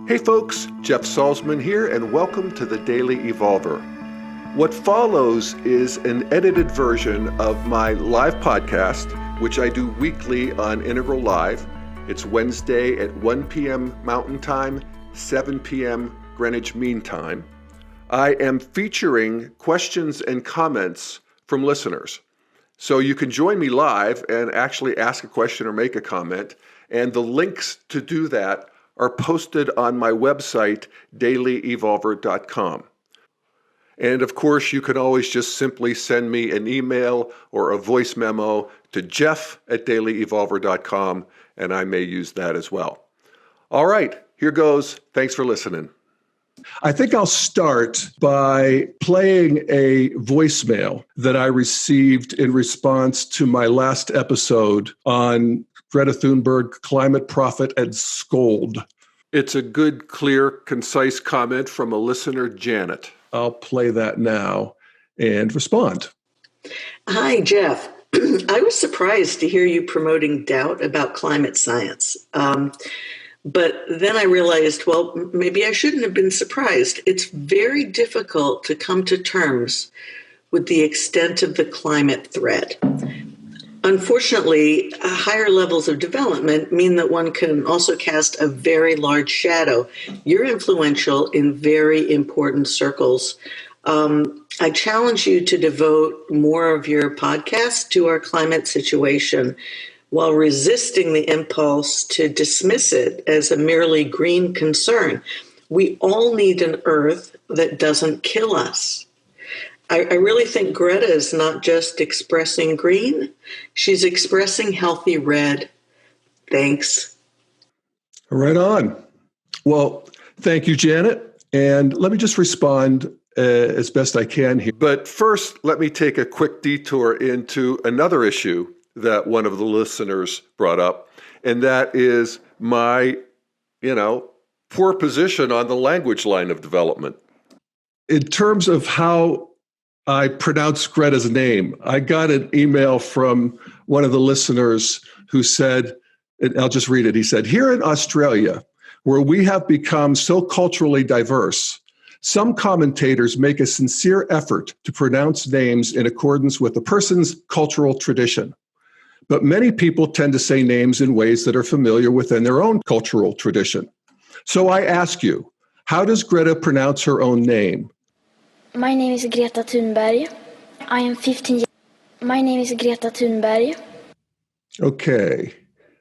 Hey folks, Jeff Salzman here, and welcome to the Daily Evolver. What follows is an edited version of my live podcast, which I do weekly on Integral Live. It's Wednesday at 1 p.m. Mountain Time, 7 p.m. Greenwich Mean Time. I am featuring questions and comments from listeners. So you can join me live and actually ask a question or make a comment, and the links to do that are posted on my website, dailyevolver.com. And of course, you can always just simply send me an email or a voice memo to jeff@dailyevolver.com, and I may use that as well. All right, here goes. Thanks for listening. I think I'll start by playing a voicemail that I received in response to my last episode on Greta Thunberg, Climate Prophet and Scold. It's a good, clear, concise comment from a listener, Janet. I'll play that now and respond. Hi, Jeff. I was surprised to hear you promoting doubt about climate science. But then I realized, well, maybe I shouldn't have been surprised. It's very difficult to come to terms with the extent of the climate threat. Unfortunately, higher levels of development mean that one can also cast a very large shadow. You're influential in very important circles. I challenge you to devote more of your podcast to our climate situation while resisting the impulse to dismiss it as a merely green concern. We all need an Earth that doesn't kill us. I really think Greta is not just expressing green, she's expressing healthy red. Thanks. Right on. Well, thank you, Janet. And let me just respond as best I can here. But first, let me take a quick detour into another issue that one of the listeners brought up, and that is my, poor position on the language line of development. In terms of how I pronounce Greta's name, I got an email from one of the listeners who said, and I'll just read it. He said, "Here in Australia, where we have become so culturally diverse, some commentators make a sincere effort to pronounce names in accordance with a person's cultural tradition. But many people tend to say names in ways that are familiar within their own cultural tradition. So I ask you, how does Greta pronounce her own name?" My name is Greta Thunberg. I am 15 years old. My name is Greta Thunberg. Okay,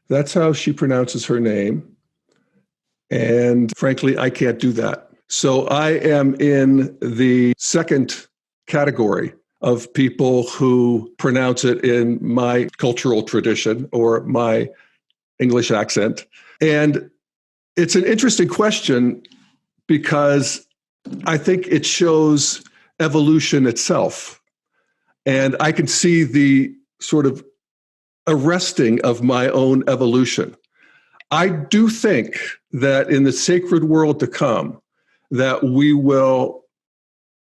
that's how she pronounces her name. And frankly, I can't do that. So I am in the second category of people who pronounce it in my cultural tradition or my English accent. And it's an interesting question because I think it shows evolution itself. And I can see the sort of arresting of my own evolution. I do think that in the sacred world to come, that we will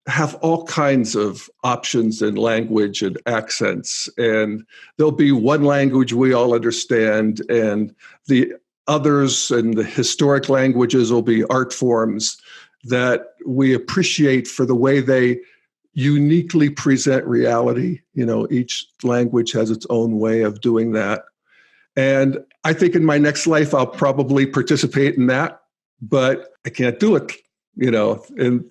have all kinds of options in language and accents, and there'll be one language we all understand, and the others and the historic languages will be art forms that we appreciate for the way they uniquely present reality. Each language has its own way of doing that. And I think in my next life, I'll probably participate in that, but I can't do it. In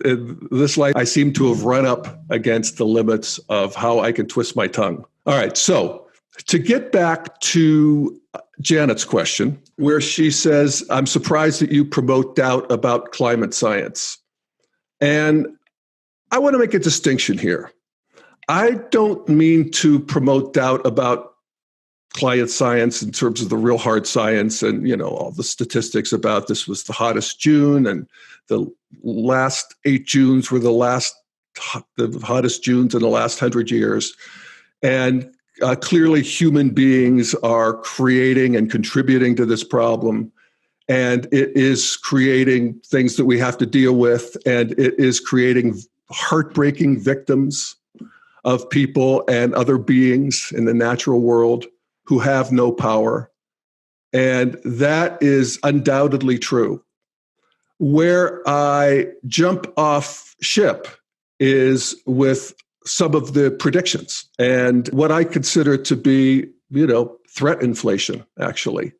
this life, I seem to have run up against the limits of how I can twist my tongue. All right, so to get back to Janet's question, where she says, "I'm surprised that you promote doubt about climate science." And I want to make a distinction here. I don't mean to promote doubt about climate science in terms of the real hard science and, all the statistics about this was the hottest June and the last 8 Junes were the hottest Junes in the last 100 years. And clearly human beings are creating and contributing to this problem. And it is creating things that we have to deal with. And it is creating heartbreaking victims of people and other beings in the natural world who have no power. And that is undoubtedly true. Where I jump off ship is with some of the predictions and what I consider to be, threat inflation, actually.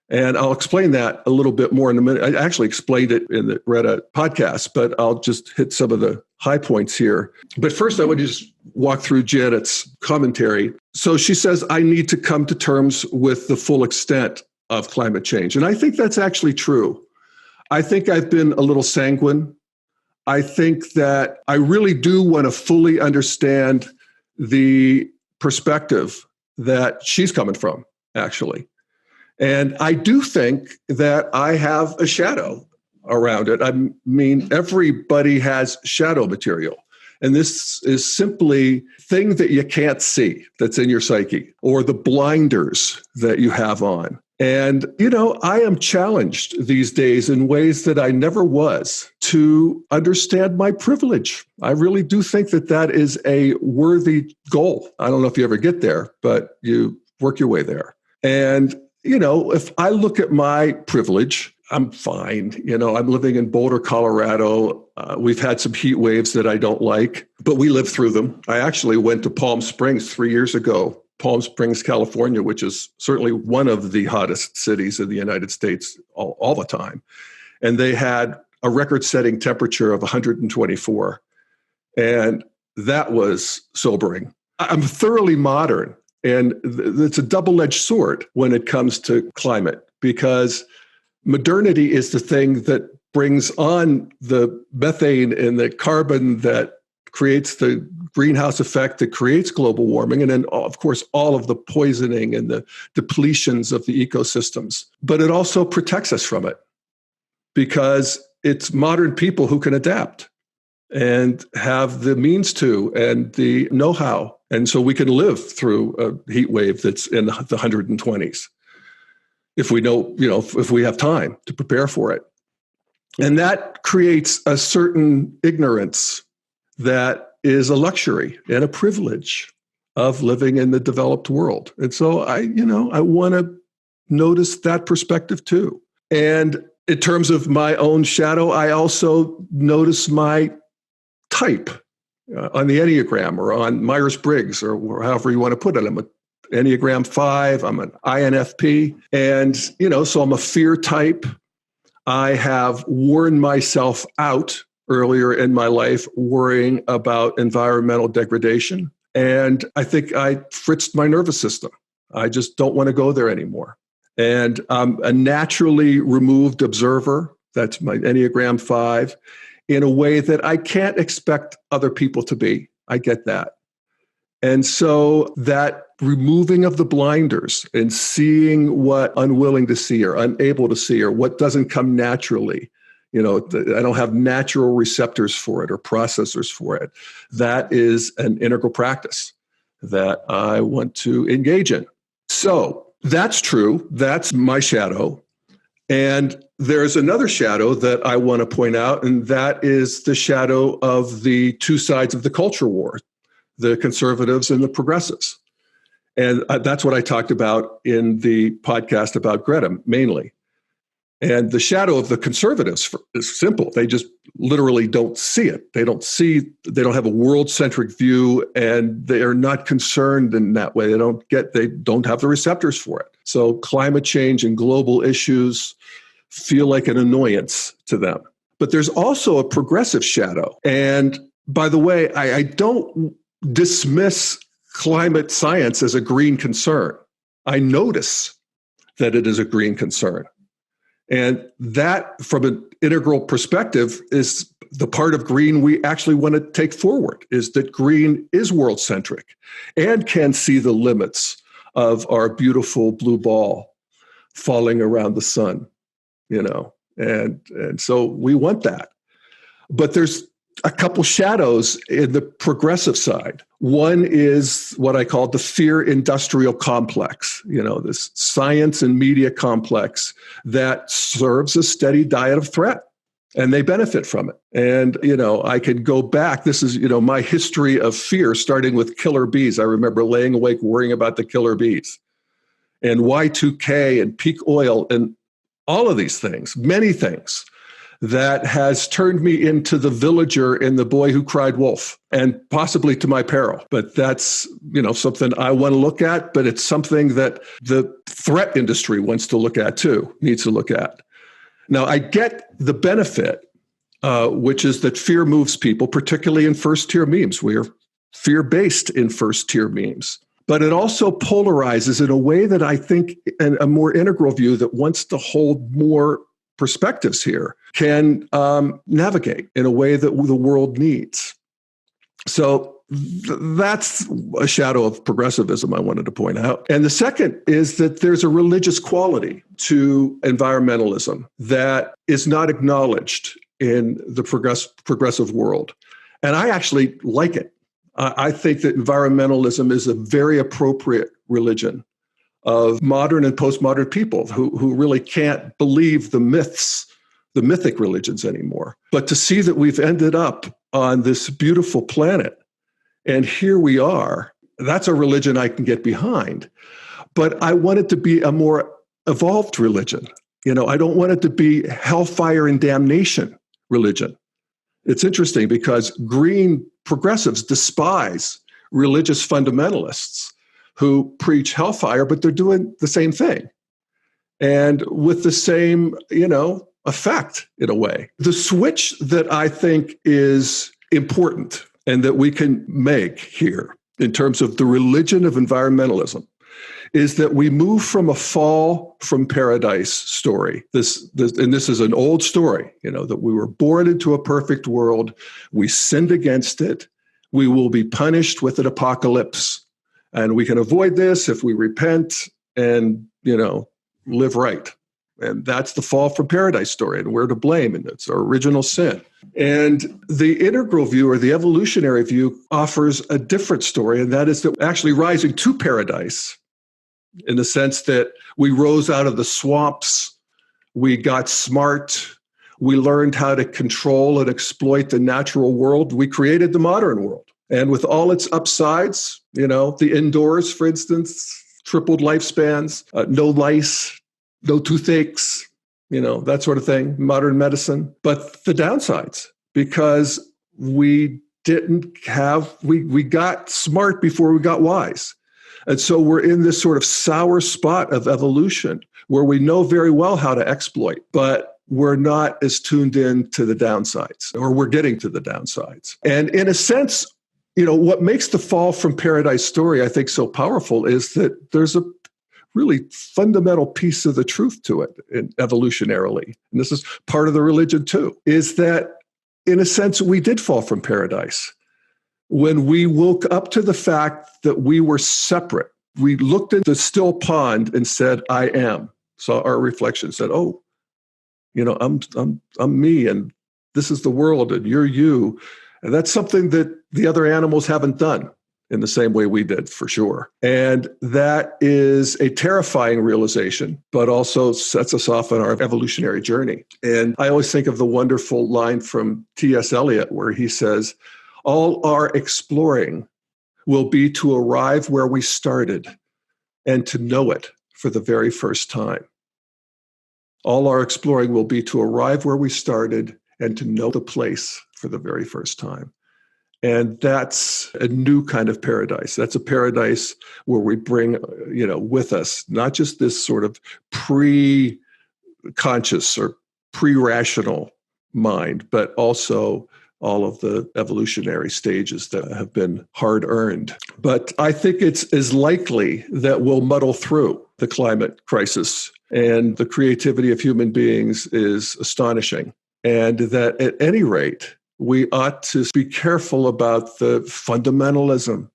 And I'll explain that a little bit more in a minute. I actually explained it in the Greta podcast, but I'll just hit some of the high points here. But first, I would just walk through Janet's commentary. So she says, I need to come to terms with the full extent of climate change. And I think that's actually true. I think I've been a little sanguine. I think that I really do want to fully understand the perspective that she's coming from, actually. And I do think that I have a shadow around it. I mean, everybody has shadow material. And this is simply things that you can't see that's in your psyche, or the blinders that you have on. And, I am challenged these days in ways that I never was to understand my privilege. I really do think that that is a worthy goal. I don't know if you ever get there, but you work your way there. And, if I look at my privilege, I'm fine. I'm living in Boulder, Colorado. We've had some heat waves that I don't like, but we lived through them. I actually went to Palm Springs 3 years ago. Palm Springs, California, which is certainly one of the hottest cities in the United States all the time. And they had a record-setting temperature of 124. And that was sobering. I'm thoroughly modern. And it's a double-edged sword when it comes to climate, because modernity is the thing that brings on the methane and the carbon that creates the greenhouse effect that creates global warming. And then, of course, all of the poisoning and the depletions of the ecosystems. But it also protects us from it, because it's modern people who can adapt and have the means to and the know-how. And so we can live through a heat wave that's in the 120s if we know, if we have time to prepare for it. And that creates a certain ignorance that is a luxury and a privilege of living in the developed world. And so I want to notice that perspective too. And in terms of my own shadow, I also notice my type on the Enneagram or on Myers-Briggs or however you want to put it. I'm an Enneagram 5, I'm an INFP. And, so I'm a fear type. I have worn myself out earlier in my life worrying about environmental degradation. And I think I fritzed my nervous system. I just don't want to go there anymore. And I'm a naturally removed observer. That's my Enneagram 5, in a way that I can't expect other people to be. I get that. And so that removing of the blinders and seeing what unwilling to see or unable to see or what doesn't come naturally, I don't have natural receptors for it or processors for it. That is an integral practice that I want to engage in. So that's true. That's my shadow. And there's another shadow that I want to point out, and that is the shadow of the two sides of the culture war, the conservatives and the progressives. And that's what I talked about in the podcast about Greta, mainly. And the shadow of the conservatives is simple. They just literally don't see it. They don't have a world-centric view, and they are not concerned in that way. They don't have the receptors for it. So climate change and global issues feel like an annoyance to them. But there's also a progressive shadow. And by the way, I don't dismiss climate science as a green concern. I notice that it is a green concern. And that, from an integral perspective, is the part of green we actually want to take forward, is that green is world-centric and can see the limits of our beautiful blue ball falling around the sun, and so we want that. But there's a couple shadows in the progressive side. One is what I call the fear industrial complex, this science and media complex that serves a steady diet of threat, and they benefit from it. And, I could go back. This is, my history of fear, starting with killer bees. I remember laying awake worrying about the killer bees and Y2K and peak oil and all of these things, many things that has turned me into the villager in The Boy Who Cried Wolf, and possibly to my peril. But that's, something I want to look at, but it's something that the threat industry wants to look at too, needs to look at. Now, I get the benefit, which is that fear moves people, particularly in first-tier memes. We're fear-based in first-tier memes. But it also polarizes in a way that I think a more integral view that wants to hold more perspectives here can navigate in a way that the world needs. So that's a shadow of progressivism I wanted to point out. And the second is that there's a religious quality to environmentalism that is not acknowledged in the progressive world. And I actually like it. I think that environmentalism is a very appropriate religion of modern and postmodern people who really can't believe the myths, the mythic religions anymore. But to see that we've ended up on this beautiful planet, and here we are, that's a religion I can get behind. But I want it to be a more evolved religion. I don't want it to be hellfire and damnation religion. It's interesting because green progressives despise religious fundamentalists who preach hellfire, but they're doing the same thing. And with the same, effect in a way. The switch that I think is important and that we can make here in terms of the religion of environmentalism is that we move from a fall from paradise story. This is an old story, that we were born into a perfect world. We sinned against it. We will be punished with an apocalypse. And we can avoid this if we repent and, live right. And that's the fall from paradise story. And we're to blame. And it's our original sin. And the integral view or the evolutionary view offers a different story. And that is that actually rising to paradise in the sense that we rose out of the swamps, we got smart, we learned how to control and exploit the natural world. We created the modern world. And with all its upsides, the indoors, for instance, tripled lifespans, no lice, no toothaches, that sort of thing, modern medicine. But the downsides, because we got smart before we got wise. And so we're in this sort of sour spot of evolution where we know very well how to exploit, but we're not as tuned in to the downsides, or we're getting to the downsides. And in a sense, what makes the fall from paradise story, I think, so powerful is that there's a really fundamental piece of the truth to it evolutionarily. And this is part of the religion too, is that in a sense, we did fall from paradise. When we woke up to the fact that we were separate, we looked at the still pond and said, I am. Saw our reflection, said, oh, I'm me, and this is the world, and you're you. And that's something that the other animals haven't done in the same way we did, for sure. And that is a terrifying realization, but also sets us off on our evolutionary journey. And I always think of the wonderful line from T.S. Eliot, where he says, all our exploring will be to arrive where we started and to know it for the very first time. All our exploring will be to arrive where we started and to know the place for the very first time. And that's a new kind of paradise. That's a paradise where we bring, with us, not just this sort of pre-conscious or pre-rational mind, but also all of the evolutionary stages that have been hard-earned. But I think it's as likely that we'll muddle through the climate crisis, and the creativity of human beings is astonishing. And that at any rate, we ought to be careful about the fundamentalism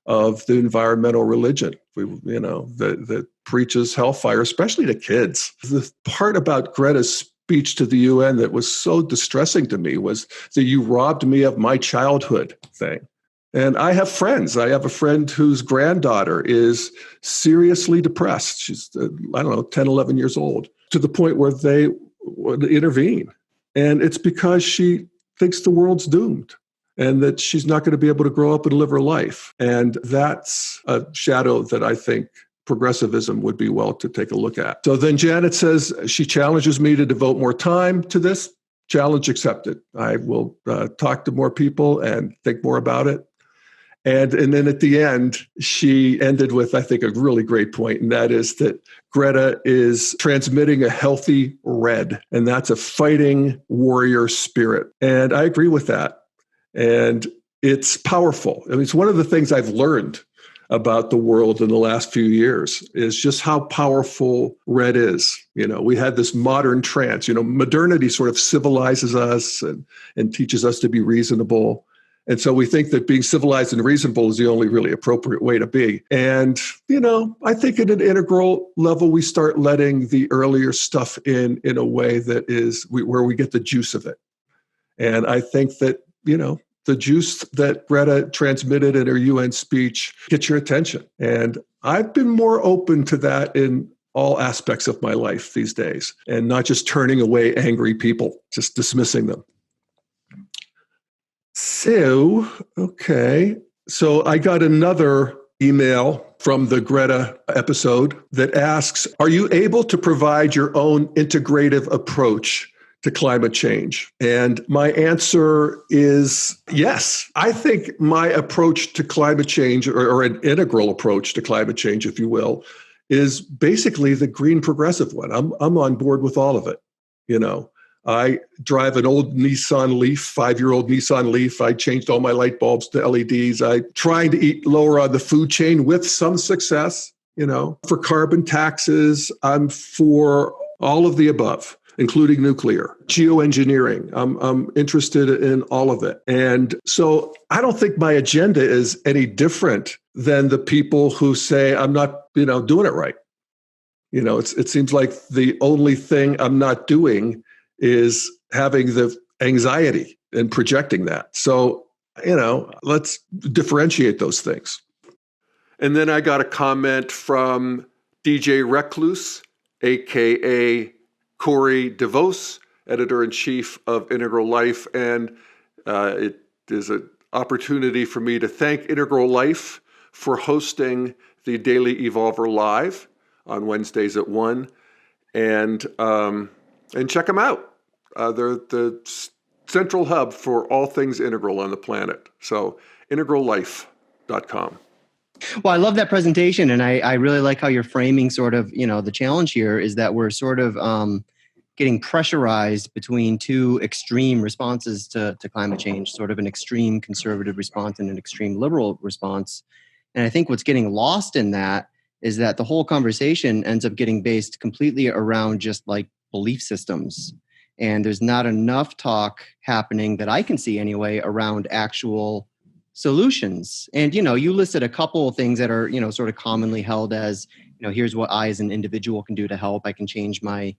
of the environmental religion, that preaches hellfire, especially to kids. The part about Greta's speech to the UN that was so distressing to me was that you robbed me of my childhood thing. And I have friends. I have a friend whose granddaughter is seriously depressed. She's, 10, 11 years old, to the point where they would intervene. And it's because she thinks the world's doomed and that she's not going to be able to grow up and live her life. And that's a shadow that I think progressivism would be well to take a look at. So then Janet says she challenges me to devote more time to this challenge accepted. I will talk to more people and think more about it. And then at the end, she ended with, I think, a really great point, and that is that Greta is transmitting a healthy red, and that's a fighting warrior spirit. And I agree with that. And it's powerful. I mean, it's one of the things I've learned about the world in the last few years is just how powerful red is. We had this modern trance. Modernity sort of civilizes us and teaches us to be reasonable. And so we think that being civilized and reasonable is the only really appropriate way to be. And, I think at an integral level, we start letting the earlier stuff in a way that is where we get the juice of it. And I think that, the juice that Greta transmitted in her UN speech gets your attention. And I've been more open to that in all aspects of my life these days, and not just turning away angry people, just dismissing them. So I got another email from the Greta episode that asks, are you able to provide your own integrative approach to climate change? And my answer is yes. I think my approach to climate change, or an integral approach to climate change, if you will, is basically the green progressive one. I'm on board with all of it. I drive an old Nissan Leaf, 5-year-old Nissan Leaf. I changed all my light bulbs to LEDs. I trying to eat lower on the food chain with some success. For carbon taxes, I'm for all of the above, including nuclear, geoengineering. I'm interested in all of it. And so I don't think my agenda is any different than the people who say I'm not, doing it right. It seems like the only thing I'm not doing is having the anxiety and projecting that. So, let's differentiate those things. And then I got a comment from DJ Recluse, aka Corey DeVos, editor-in-chief of Integral Life. And it is an opportunity for me to thank Integral Life for hosting the Daily Evolver Live on Wednesdays at 1. And check them out. They're the central hub for all things integral on the planet. So integrallife.com. Well, I love that presentation. And I really like how you're framing sort of, the challenge here is that we're sort of getting pressurized between two extreme responses to climate change, sort of an extreme conservative response and an extreme liberal response. And I think what's getting lost in that is that the whole conversation ends up getting based completely around just like belief systems. And there's not enough talk happening that I can see anyway around actual solutions. And, you listed a couple of things that are, sort of commonly held as, here's what I as an individual can do to help. I can change my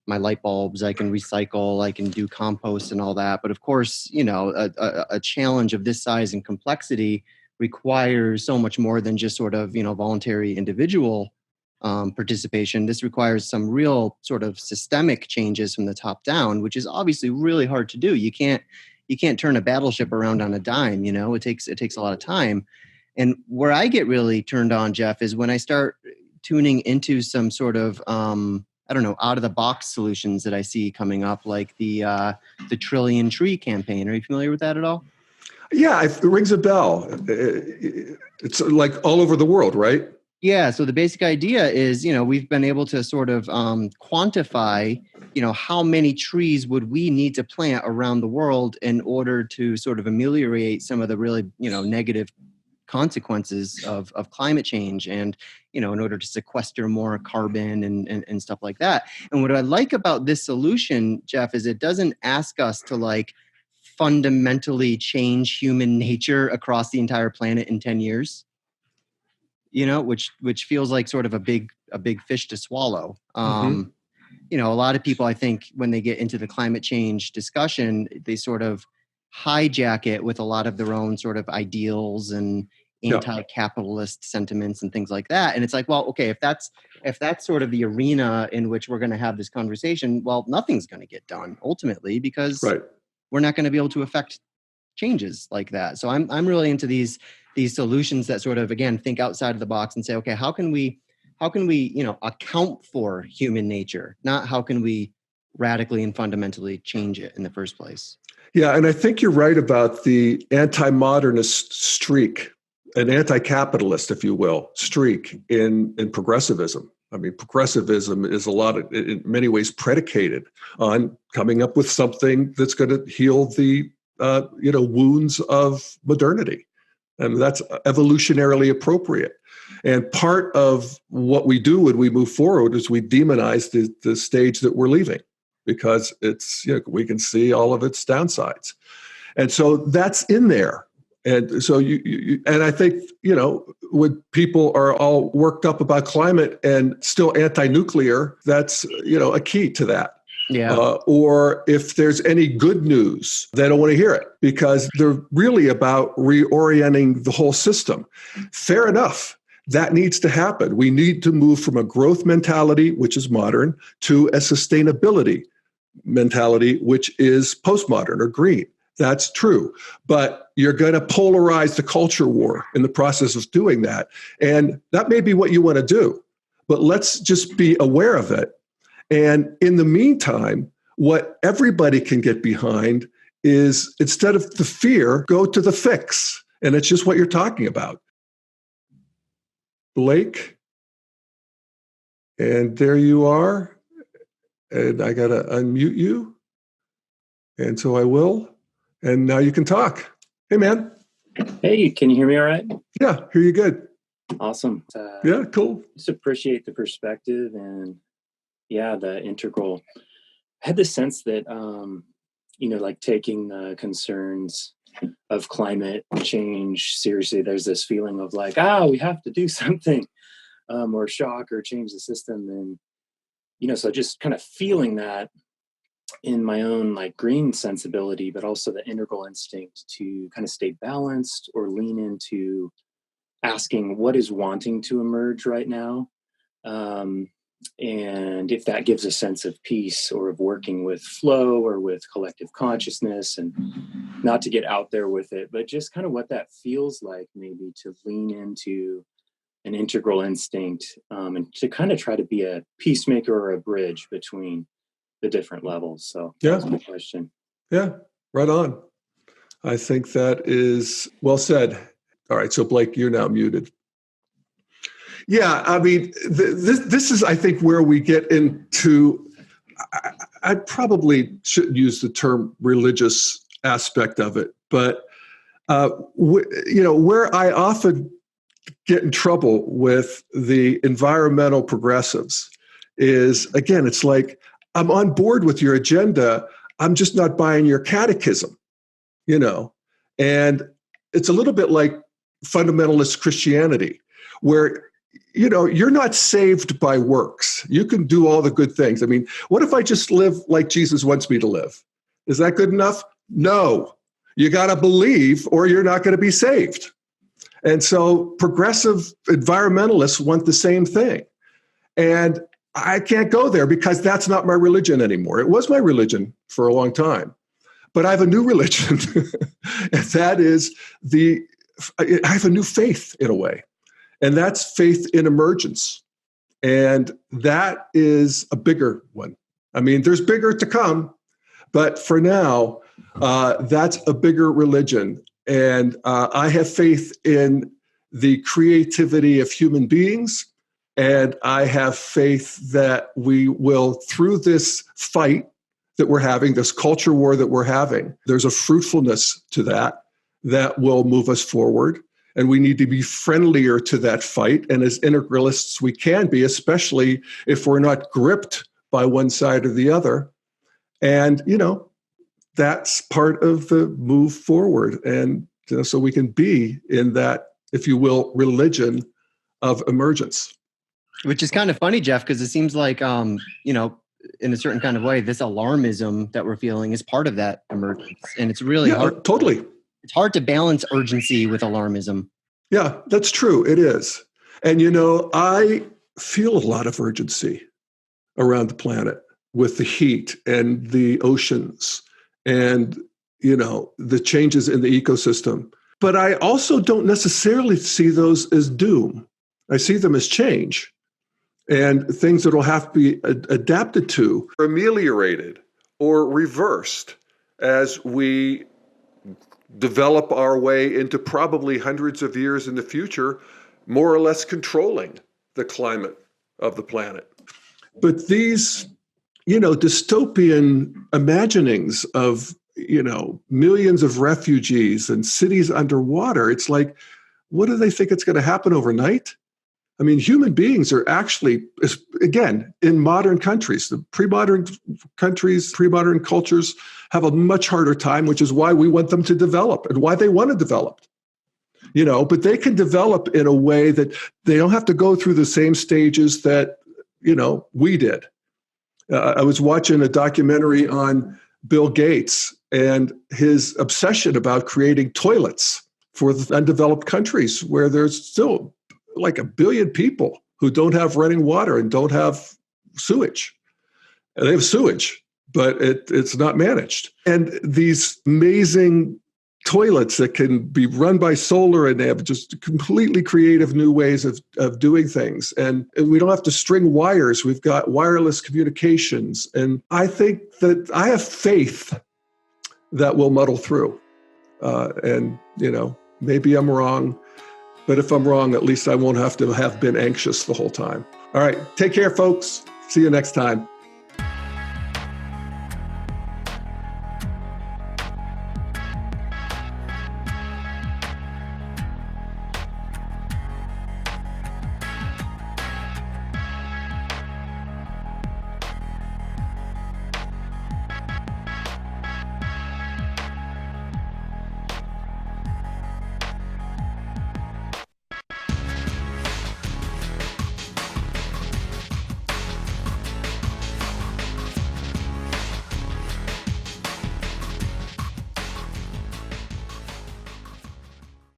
light bulbs, I can recycle, I can do compost and all that. But of course, a challenge of this size and complexity requires so much more than just sort of, voluntary individual participation. This requires some real sort of systemic changes from the top down, which is obviously really hard to do. You can't turn a battleship around on a dime. It takes a lot of time. And where I get really turned on, Jeff, is when I start tuning into some sort of out of the box solutions that I see coming up, like the Trillion Tree campaign. Are you familiar with that at all? Yeah, it rings a bell. It's like all over the world, right? Yeah. So the basic idea is, we've been able to sort of quantify, how many trees would we need to plant around the world in order to sort of ameliorate some of the really, negative consequences of climate change and, in order to sequester more carbon and stuff like that. And what I like about this solution, Jeff, is it doesn't ask us to like fundamentally change human nature across the entire planet in 10 years. Which feels like sort of a big fish to swallow. A lot of people, I think, when they get into the climate change discussion, they sort of hijack it with a lot of their own sort of ideals and anti-capitalist sentiments and things like that. And it's like, well, okay, if that's sort of the arena in which we're going to have this conversation, well, nothing's going to get done ultimately because we're not going to be able to affect changes like that. So I'm really into these solutions that sort of, again, think outside of the box and say, okay, how can we account for human nature? Not how can we radically and fundamentally change it in the first place. Yeah, and I think you're right about the anti-modernist streak, an anti-capitalist, if you will, streak in progressivism. I mean, progressivism is in many ways predicated on coming up with something that's going to heal the wounds of modernity, and that's evolutionarily appropriate. And part of what we do when we move forward is we demonize the stage that we're leaving, because it's, we can see all of its downsides. And so that's in there. And so and I think, when people are all worked up about climate and still anti-nuclear, that's, a key to that. Yeah. Or if there's any good news, they don't want to hear it because they're really about reorienting the whole system. Fair enough. That needs to happen. We need to move from a growth mentality, which is modern, to a sustainability mentality, which is postmodern or green. That's true. But you're going to polarize the culture war in the process of doing that. And that may be what you want to do, but let's just be aware of it. And in the meantime, what everybody can get behind is, instead of the fear, go to the fix. And it's just what you're talking about. Blake, and there you are. And I got to unmute you. And so I will. And now you can talk. Hey, man. Hey, can you hear me all right? Yeah, hear you good. Awesome. Yeah, cool. Just appreciate the perspective and, the integral. I had the sense that, like taking the concerns of climate change seriously, there's this feeling of like, we have to do something or shock or change the system. And, so just kind of feeling that in my own like green sensibility, but also the integral instinct to kind of stay balanced or lean into asking what is wanting to emerge right now. And if that gives a sense of peace or of working with flow or with collective consciousness, and not to get out there with it, but just kind of what that feels like, maybe to lean into an integral instinct and to kind of try to be a peacemaker or a bridge between the different levels. So that's my question. Yeah, right on. I think that is well said. All right, so Blake, you're now muted. Yeah, I mean, this is, I think, where we get into, I probably shouldn't use the term religious aspect of it, but, where I often get in trouble with the environmental progressives is, again, it's like, I'm on board with your agenda. I'm just not buying your catechism, and it's a little bit like fundamentalist Christianity, where, you're not saved by works. You can do all the good things. I mean, what if I just live like Jesus wants me to live? Is that good enough? No. You got to believe or you're not going to be saved. And so progressive environmentalists want the same thing. And I can't go there because that's not my religion anymore. It was my religion for a long time, but I have a new religion. And that is I have a new faith in a way. And that's faith in emergence. And that is a bigger one. I mean, there's bigger to come, but for now, that's a bigger religion. And I have faith in the creativity of human beings. And I have faith that we will, through this fight that we're having, this culture war that we're having, there's a fruitfulness to that will move us forward. And we need to be friendlier to that fight. And as integralists, we can be, especially if we're not gripped by one side or the other. And, that's part of the move forward. And so we can be in that, if you will, religion of emergence. Which is kind of funny, Jeff, because it seems like, in a certain kind of way, this alarmism that we're feeling is part of that emergence. And it's really hard. Totally. It's hard to balance urgency with alarmism. Yeah, that's true. It is. And, I feel a lot of urgency around the planet with the heat and the oceans and, the changes in the ecosystem. But I also don't necessarily see those as doom. I see them as change. and things that will have to be adapted to, ameliorated, or reversed as we develop our way into probably hundreds of years in the future, more or less controlling the climate of the planet. But these, dystopian imaginings of, millions of refugees and cities underwater, it's like, what do they think it's going to happen overnight? I mean, human beings are actually, again, in modern countries, the pre-modern countries, pre-modern cultures have a much harder time, which is why we want them to develop and why they want to develop. But they can develop in a way that they don't have to go through the same stages that, we did. I was watching a documentary on Bill Gates and his obsession about creating toilets for the undeveloped countries where there's still like 1 billion people who don't have running water and don't have sewage. They have sewage, but it's not managed. And these amazing toilets that can be run by solar, and they have just completely creative new ways of doing things. And we don't have to string wires. We've got wireless communications. And I think that I have faith that we'll muddle through. And maybe I'm wrong. But if I'm wrong, at least I won't have to have been anxious the whole time. All right. Take care, folks. See you next time.